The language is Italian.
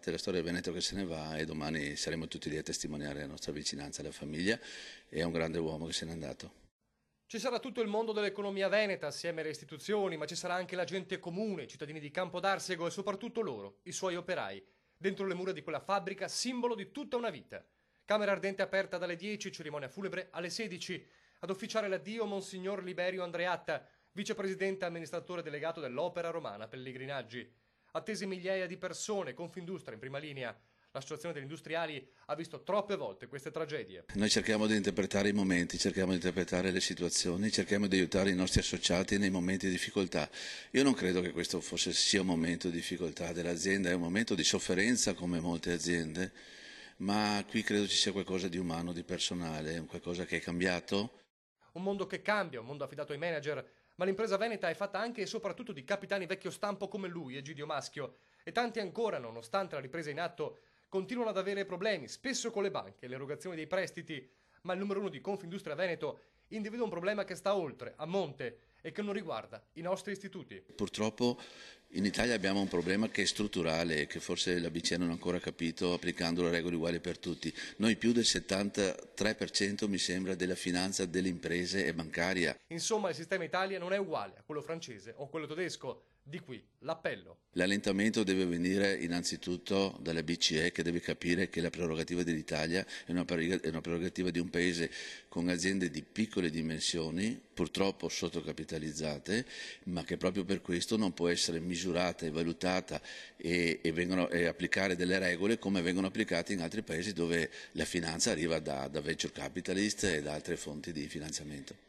parte la storia del Veneto che se ne va e domani saremo tutti lì a testimoniare la nostra vicinanza alla famiglia e a un grande uomo che se n'è andato. Ci sarà tutto il mondo dell'economia veneta, assieme alle istituzioni, ma ci sarà anche la gente comune, i cittadini di Campo d'Arsego e soprattutto loro, i suoi operai, dentro le mura di quella fabbrica, simbolo di tutta una vita. Camera ardente aperta dalle 10, cerimonia funebre alle 16. Ad officiare l'addio Monsignor Liberio Andreatta, vicepresidente e amministratore delegato dell'Opera Romana Pellegrinaggi. Attese migliaia di persone, Confindustria in prima linea. L'associazione degli industriali ha visto troppe volte queste tragedie. Noi cerchiamo di interpretare i momenti, cerchiamo di interpretare le situazioni, cerchiamo di aiutare i nostri associati nei momenti di difficoltà. Io non credo che questo sia un momento di difficoltà dell'azienda, è un momento di sofferenza come molte aziende, ma qui credo ci sia qualcosa di umano, di personale, qualcosa che è cambiato. Un mondo che cambia, un mondo affidato ai manager, ma l'impresa veneta è fatta anche e soprattutto di capitani vecchio stampo come lui, Egidio Maschio, e tanti ancora, nonostante la ripresa in atto, continuano ad avere problemi, spesso con le banche, l'erogazione dei prestiti, ma il numero uno di Confindustria Veneto individua un problema che sta oltre, a monte, e che non riguarda i nostri istituti. Purtroppo in Italia abbiamo un problema che è strutturale e che forse la BCE non ha ancora capito applicando le regole uguali per tutti. Noi più del 73% mi sembra della finanza delle imprese è bancaria. Insomma, il sistema Italia non è uguale a quello francese o quello tedesco. Di qui l'appello. L'allentamento deve venire innanzitutto dalla BCE che deve capire che la prerogativa dell'Italia è una prerogativa di un paese con aziende di piccole dimensioni, purtroppo sottocapitalizzate, ma che proprio per questo non può essere misurata e valutata e applicare delle regole come vengono applicate in altri paesi dove la finanza arriva da venture capitalist e da altre fonti di finanziamento.